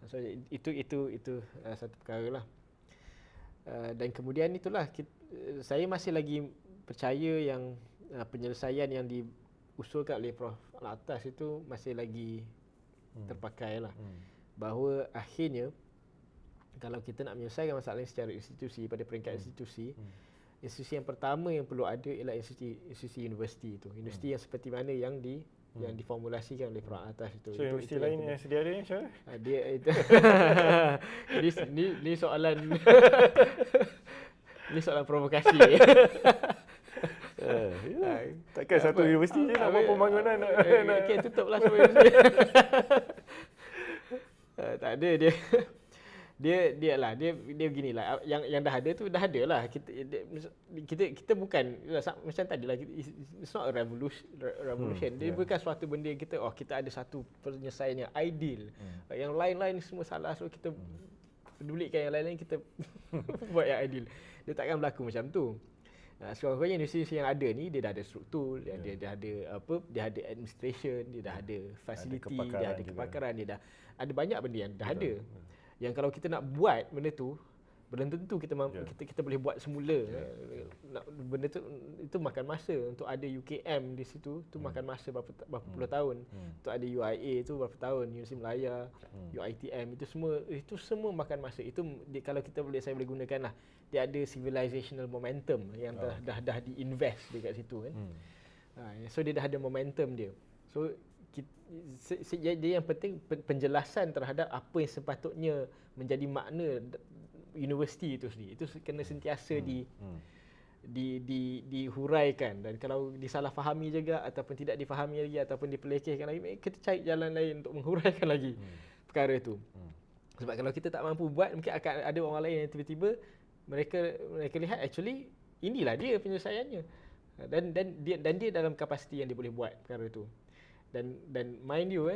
So itu satu perkara lah. Dan kemudian itulah saya masih lagi percaya yang penyelesaian yang diusulkan oleh Prof. Al-Atas itu masih lagi terpakai lah. Bahawa akhirnya kalau kita nak menyelesaikan masalah ini secara institusi, pada peringkat institusi, institusi yang pertama yang perlu ada ialah institusi universiti itu. Universiti yang seperti mana yang diformulasikan oleh Prof. Al-Atas itu. So universiti lain yang sedia ada ni macam mana? Dia itu ni soalan ni soalan provokasi. Takkan satu universiti je nak buat pembangunan nak okey, tutuplah semua universiti. Tak ada dia beginilah, yang dah ada tu dah ada lah. Kita bukan macam tadi lah, it's not a revolution. Dia bukan suatu benda yang kita ada satu penyelesaian yang ideal. Yang lain-lain semua salah, so kita pedulikan yang lain-lain, kita buat yang ideal. Dia takkan berlaku macam tu. Sekurang-kurangnya universiti yang ada ni dia dah ada struktur, dia ada administration, dia dah ada facility, dia ada kepakaran, dia dah ada banyak benda yang dah ada. Yang kalau kita nak buat benda tu, belum tentu kita boleh buat semula. Benda tu itu makan masa. Untuk ada UKM di situ tu makan masa berapa puluh tahun. Untuk ada UIA tu berapa tahun, Universiti Melaya, UiTM itu semua makan masa. Itu kalau saya boleh gunakan lah. Dia ada civilizational momentum yang dah di-invest dekat situ kan. So dia dah ada momentum dia. So jadi yang penting penjelasan terhadap apa yang sepatutnya menjadi makna universiti itu sendiri. Itu kena sentiasa dihuraikan, dan kalau disalahfahami juga ataupun tidak difahami lagi ataupun dipelekehkan lagi, kita cari jalan lain untuk menghuraikan lagi perkara itu. Sebab kalau kita tak mampu buat, mungkin akan ada orang lain yang tiba-tiba mereka lihat actually inilah dia penyelesaiannya, dan dia dalam kapasiti yang dia boleh buat perkara itu. Dan mind you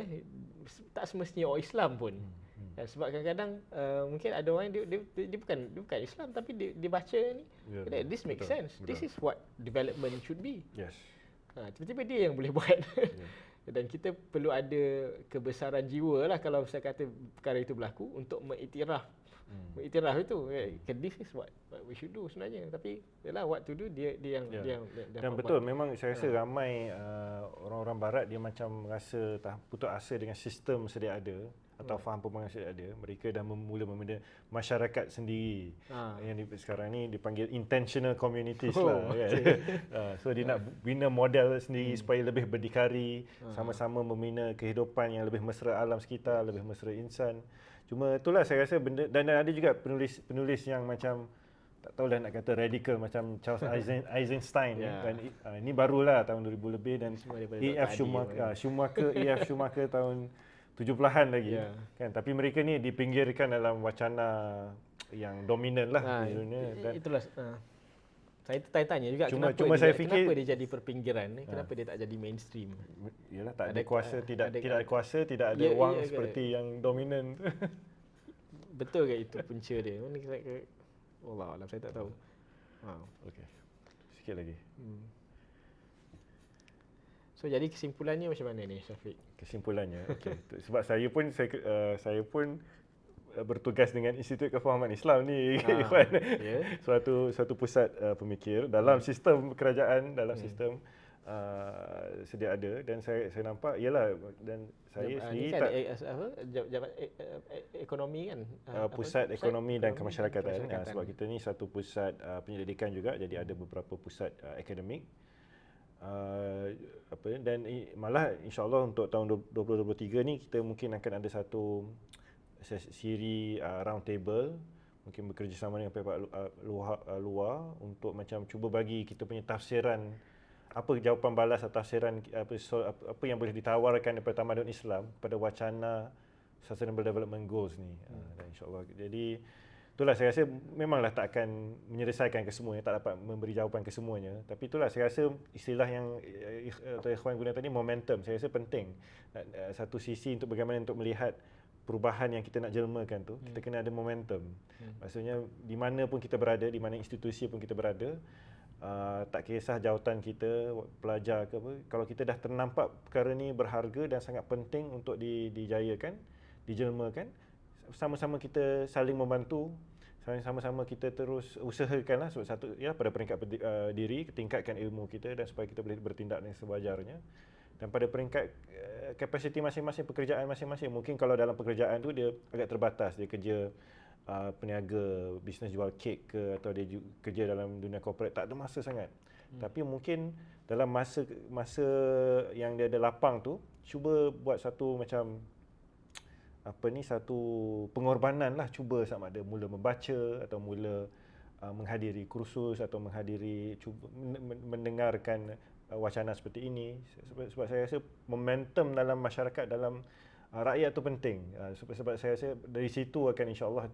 tak semestinya orang Islam pun. Sebab kadang-kadang mungkin ada orang dia bukan Islam, tapi dia baca ni, this makes sense. This is what development should be. Tiba-tiba dia yang boleh buat. Dan kita perlu ada kebesaran jiwa lah kalau saya kata perkara itu berlaku, untuk mengiktiraf itu. This is what we should do sebenarnya. Tapi yalah, what to do dia yang dan betul, memang saya rasa ramai orang-orang barat dia macam rasa putus asa dengan sistem sedia ada atau faham pembangunan sedia ada. Mereka dah mula membina masyarakat sendiri. Yang sekarang ni dipanggil intentional communities lah kan. So dia nak bina model sendiri supaya lebih berdikari, sama-sama membina kehidupan yang lebih mesra alam sekitar, lebih mesra insan. Cuma itulah saya rasa benda, dan ada juga penulis yang macam tak tahulah nak kata radikal macam Charles Eisenstein kan. Ini barulah tahun 2000 lebih, dan E.F. Schumacher tahun 70-an lagi. Ya. Kan, tapi mereka ni dipinggirkan dalam wacana yang dominan lah di dunia dan Itulah saya tanya juga Cuma kenapa saya fikir kenapa dia jadi perpinggiran ni? Kenapa dia tak jadi mainstream? yalah tak ada Ada- kuasa, tidak ada- ada kuasa, tidak ada Ya, wang ya, seperti yang dominan tu. Betul ke itu punca dia? Mana Allah alam saya tak tahu. Okey. Sikit lagi. So jadi kesimpulannya macam mana ni Syafiq? Kesimpulannya, okey. Sebab saya pun bertugas dengan Institut Kefahaman Islam ni, Ikhwan. Ya. Suatu pusat pemikir dalam sistem kerajaan, dalam sistem sedia ada, dan saya nampak ialah, dan saya sendiri kan tak jabat ekonomi kan? pusat ekonomi dan kemasyarakatan. kemasyarakatan. Sebab kita ni satu pusat penyelidikan juga, jadi ada beberapa pusat akademik. Dan malah insya-Allah untuk tahun 2023 ni kita mungkin akan ada satu siri round table, mungkin bekerjasama dengan pihak luar untuk macam cuba bagi kita punya tafsiran, apa jawapan balas atau tafsiran apa yang boleh ditawarkan daripada tamadun Islam pada wacana Sustainable Development Goals ni. Dan insya-Allah, jadi itulah saya rasa memanglah tak akan menyelesaikan kesemuanya, tak dapat memberi jawapan kesemuanya, tapi itulah saya rasa istilah yang atau Ikhwan guna tadi, momentum, saya rasa penting. Satu sisi untuk bagaimana untuk melihat perubahan yang kita nak jelmakan tu, kita kena ada momentum. Maksudnya di mana pun kita berada, di mana institusi pun kita berada, tak kisah jawatan kita, pelajar ke apa, kalau kita dah ternampak perkara ni berharga dan sangat penting untuk dijayakan, dijelmakan, sama-sama kita saling membantu, sama-sama kita terus usahakanlah satu ya pada peringkat diri, tingkatkan ilmu kita dan supaya kita boleh bertindak dengan sewajarnya. Dan pada peringkat kapasiti masing-masing, pekerjaan masing-masing, mungkin kalau dalam pekerjaan tu dia agak terbatas, dia kerja peniaga, bisnes jual kek ke, atau dia kerja dalam dunia korporat, tak ada masa sangat. Tapi mungkin dalam masa yang dia ada lapang tu, cuba buat satu macam satu pengorbanan lah, cuba sama ada mula membaca atau mula menghadiri kursus atau cuba mendengarkan wacana seperti ini, sebab saya rasa momentum dalam masyarakat, dalam rakyat tu penting. Sebab saya rasa dari situ akan insya-Allah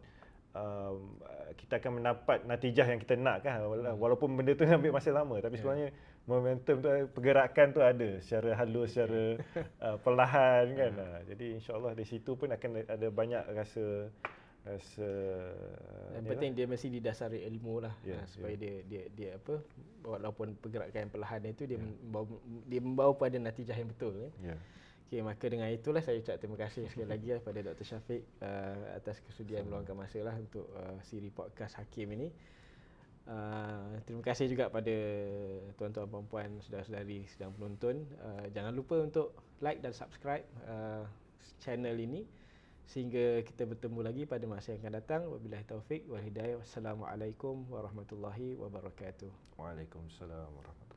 kita akan mendapat natijah yang kita nak kan, walaupun benda tu ambil masa lama, tapi sebenarnya momentum tu, pergerakan tu ada secara halus, secara perlahan kan. Jadi insya-Allah dari situ pun akan ada banyak rasa yang penting dia mesti didasari ilmu lah, supaya dia apa, walaupun pergerakan perlahan itu dia membawa pada natijah yang betul kan. Okey, maka dengan itulah saya ucap terima kasih sekali lagi kepada Dr. Syafiq atas kesudian meluangkan masa lah untuk siri podcast Hakim ini. Terima kasih juga pada tuan-tuan puan-puan, saudara-saudari sedang menonton. Jangan lupa untuk like dan subscribe channel ini sehingga kita bertemu lagi pada masa yang akan datang. Wabillahi taufik wal hidayah. Wassalamualaikum warahmatullahi wabarakatuh. Waalaikumsalam warahmatullahi wabarakatuh.